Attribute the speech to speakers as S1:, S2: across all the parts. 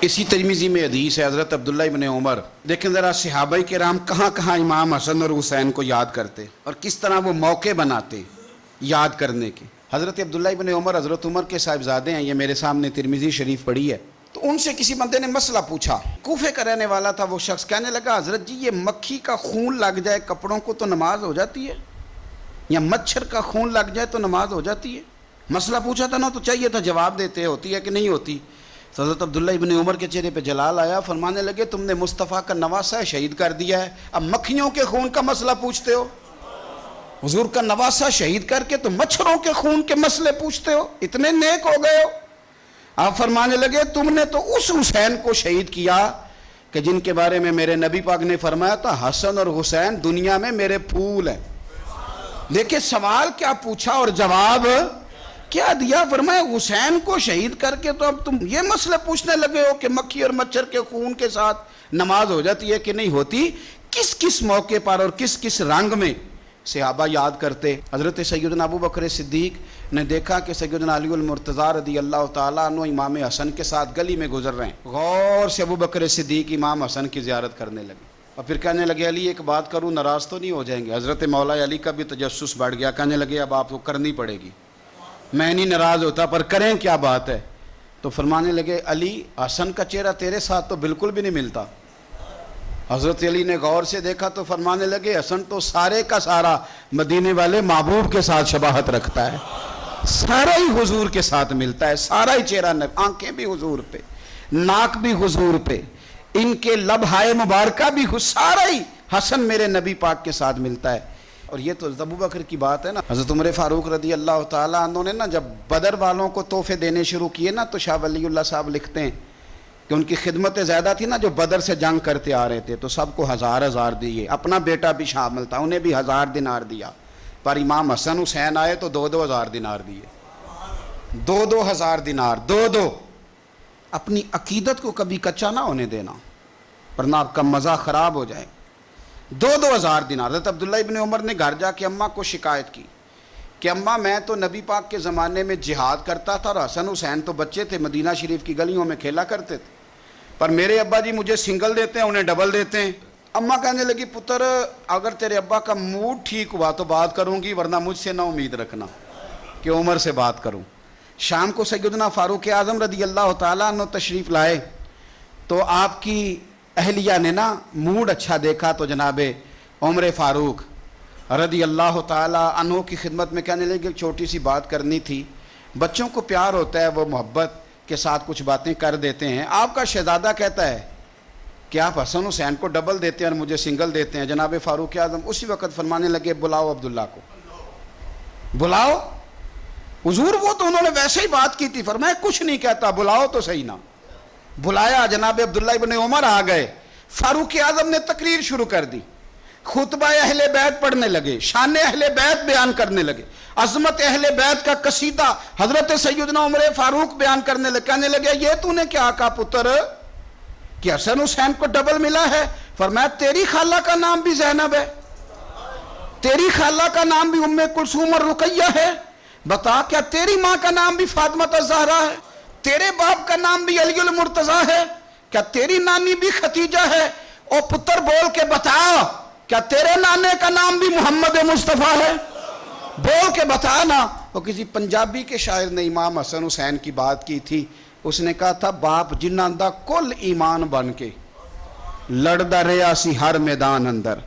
S1: اسی ترمذی میں حدیث ہے حضرت عبداللہ ابن عمر، دیکھیں ذرا صحابہ کرام کہاں کہاں امام حسن اور حسین کو یاد کرتے اور کس طرح وہ موقع بناتے یاد کرنے کے۔ حضرت عبداللہ ابن عمر حضرت عمر کے صاحبزادے ہیں، یہ میرے سامنے ترمذی شریف پڑھی ہے۔ تو ان سے کسی بندے نے مسئلہ پوچھا، کوفے کا رہنے والا تھا وہ شخص، کہنے لگا حضرت جی یہ مکھی کا خون لگ جائے کپڑوں کو تو نماز ہو جاتی ہے، یا مچھر کا خون لگ جائے تو نماز ہو جاتی ہے؟ مسئلہ پوچھا تھا نا تو چاہیے تھا جواب دیتے، ہوتی ہے کہ نہیں ہوتی؟ تو حضرت عبداللہ ابن عمر کے چہرے پہ جلال آیا، فرمانے لگے تم نے مصطفیٰ کا نواسہ شہید کر دیا ہے، اب مکھیوں کے خون کا مسئلہ پوچھتے ہو؟ حضور کا نواسہ شہید کر کے تو مچھروں کے خون کے مسئلے پوچھتے ہو؟ اتنے نیک ہو گئے ہو؟ آپ فرمانے لگے تم نے تو اس حسین کو شہید کیا کہ جن کے بارے میں میرے نبی پاک نے فرمایا تھا حسن اور حسین دنیا میں میرے پھول ہیں۔ دیکھیں سوال کیا پوچھا اور جواب کیا دیا، فرمایا حسین کو شہید کر کے تو اب تم یہ مسئلہ پوچھنے لگے ہو کہ مکھی اور مچھر کے خون کے ساتھ نماز ہو جاتی ہے کہ نہیں ہوتی؟ کس کس موقع پر اور کس کس رنگ میں صحابہ یاد کرتے۔ حضرت سیدنا ابو بکر صدیق نے دیکھا کہ سیدنا علی المرتضیٰ رضی اللہ تعالیٰ عنہ امام حسن کے ساتھ گلی میں گزر رہے ہیں، غور سے ابو بکر صدیق امام حسن کی زیارت کرنے لگے اور پھر کہنے لگے علی ایک بات کروں، ناراض تو نہیں ہو جائیں گے؟ حضرت مولا علی کا بھی تجسس بڑھ گیا، کہنے لگے اب آپ کو کرنی پڑے گی، میں نہیں ناراض ہوتا پر کریں کیا بات ہے؟ تو فرمانے لگے علی حسن کا چہرہ تیرے ساتھ تو بالکل بھی نہیں ملتا۔ حضرت علی نے غور سے دیکھا تو فرمانے لگے حسن تو سارے کا سارا مدینے والے محبوب کے ساتھ شباہت رکھتا ہے، سارا ہی حضور کے ساتھ ملتا ہے، سارا ہی چہرہ، آنکھیں بھی حضور پہ، ناک بھی حضور پہ، ان کے لب ہائے مبارکہ بھی، سارا ہی حسن میرے نبی پاک کے ساتھ ملتا ہے۔ اور یہ تو ابو بکر کی بات ہے نا۔ حضرت عمر فاروق رضی اللہ تعالیٰ عنہ نے نا جب بدر والوں کو تحفے دینے شروع کیے نا تو شاہ ولی اللہ صاحب لکھتے ہیں کہ ان کی خدمتیں زیادہ تھی نا، جو بدر سے جنگ کرتے آ رہے تھے تو سب کو ہزار ہزار دیے، اپنا بیٹا بھی شامل تھا، انہیں بھی 1000 دینار دیا، پر امام حسن حسین آئے تو 2,000 دینار دیے، 2,000 دینار، دو۔ اپنی عقیدت کو کبھی کچا نہ ہونے دینا ورنہ آپ کا مزہ خراب ہو جائے۔ 2,000 دینار۔ حضرت عبداللہ ابن عمر نے گھر جا کے اماں کو شکایت کی کہ اماں میں تو نبی پاک کے زمانے میں جہاد کرتا تھا اور حسن حسین تو بچے تھے، مدینہ شریف کی گلیوں میں کھیلا کرتے تھے، پر میرے ابا جی مجھے سنگل دیتے ہیں، انہیں ڈبل دیتے ہیں۔ اماں کہنے لگی پتر اگر تیرے ابا کا موڈ ٹھیک ہوا تو بات کروں گی، ورنہ مجھ سے نہ امید رکھنا کہ عمر سے بات کروں۔ شام کو سیدنا فاروق اعظم رضی اللہ تعالیٰ عنہ تشریف لائے تو آپ کی اہلیہ نے نا موڈ اچھا دیکھا تو جناب عمر فاروق رضی اللہ تعالیٰ عنہ کی خدمت میں کہنے لگے ایک چھوٹی سی بات کرنی تھی، بچوں کو پیار ہوتا ہے وہ محبت کے ساتھ کچھ باتیں کر دیتے ہیں، آپ کا شہزادہ کہتا ہے کہ آپ حسن حسین کو ڈبل دیتے ہیں اور مجھے سنگل دیتے ہیں۔ جناب فاروق اعظم اسی وقت فرمانے لگے بلاؤ عبداللہ کو، بلاؤ۔ حضور وہ تو انہوں نے ویسے ہی بات کی تھی، فرمایا کچھ نہیں کہتا، بلاؤ تو صحیح نا۔ بلایا، جناب عبداللہ ابن عمر آ گئے، فاروق اعظم نے تقریر شروع کر دی، خطبہ اہل بیت پڑھنے لگے، شان اہل بیت بیان کرنے لگے، عظمت اہل بیت کا قصیدہ حضرت سیدنا عمر فاروق بیان کرنے لگے۔ کہنے لگے یہ تو نے کیا کہا پتر کہ حسن حسین کو ڈبل ملا ہے؟ فرمایا تیری خالہ کا نام بھی زینب ہے، تیری خالہ کا نام بھی ام کلثوم اور رقیہ ہے، بتا کیا تیری ماں کا نام بھی فاطمہ الزہرا ہے، تیرے باپ کا نام بھی علی المرتضیٰ ہے، کیا تیری نانی بھی ختیجہ ہے؟ او پتر بول کے بتا کیا تیرے نانے کا نام بھی محمد مصطفیٰ ہے؟ بول کے بتا نا۔ وہ کسی پنجابی کے شاعر نے امام حسن حسین کی بات کی تھی، اس نے کہا تھا باپ جنہاں دا کل ایمان بن کے لڑدا رہیا سی ہر میدان اندر۔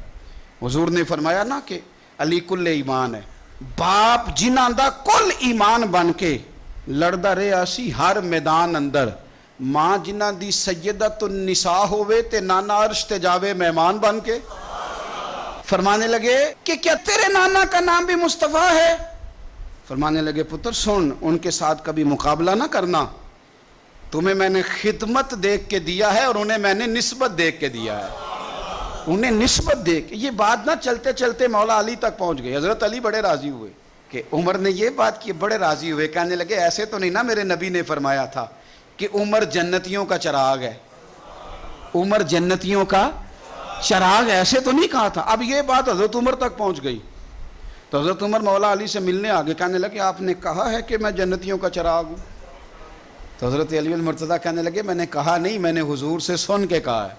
S1: حضور نے فرمایا نا کہ علی کل ایمان ہے، باپ جنہاں دا کل ایمان بن کے لڑدا رہیا سی ہر میدان اندر، ماں جنہاں دی سیدت النساء ہوئے تے نانا عرش تے جاوے مہمان بن کے۔ فرمانے لگے کہ کیا تیرے نانا کا نام بھی مصطفیٰ ہے؟ فرمانے لگے پتر سن، ان کے ساتھ کبھی مقابلہ نہ کرنا، تمہیں میں نے خدمت دیکھ کے دیا ہے اور انہیں میں نے نسبت دیکھ کے دیا ہے، انہیں نسبت دیکھ۔ یہ بات نہ چلتے چلتے مولا علی تک پہنچ گئی، حضرت علی بڑے راضی ہوئے کہ عمر نے یہ بات کی، بڑے راضی ہوئے، کہنے لگے ایسے تو نہیں نا میرے نبی نے فرمایا تھا کہ عمر جنتیوں کا چراغ ہے، عمر جنتیوں کا چراغ، ایسے تو نہیں کہا تھا۔ اب یہ بات حضرت عمر تک پہنچ گئی تو حضرت عمر مولا علی سے ملنے آگے، کہنے لگے آپ نے کہا ہے کہ میں جنتیوں کا چراغ ہوں؟ تو حضرت علی المرتضیٰ کہنے لگے میں نے کہا نہیں، میں نے حضور سے سن کے کہا ہے۔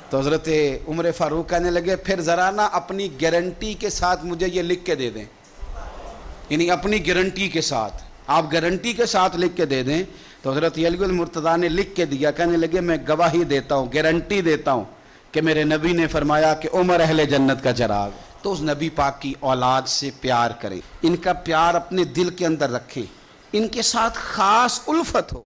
S1: تو حضرت عمر فاروق کہنے لگے پھر ذرا نا اپنی گارنٹی کے ساتھ مجھے یہ لکھ کے دے دیں، یعنی اپنی گارنٹی کے ساتھ، آپ گارنٹی کے ساتھ لکھ کے دے دیں۔ تو حضرت علی المرتضیٰ نے لکھ کے دیا، کہنے لگے میں گواہی دیتا ہوں، گارنٹی دیتا ہوں کہ میرے نبی نے فرمایا کہ عمر اہل جنت کا چراغ۔ تو اس نبی پاک کی اولاد سے پیار کریں، ان کا پیار اپنے دل کے اندر رکھیں، ان کے ساتھ خاص الفت ہو۔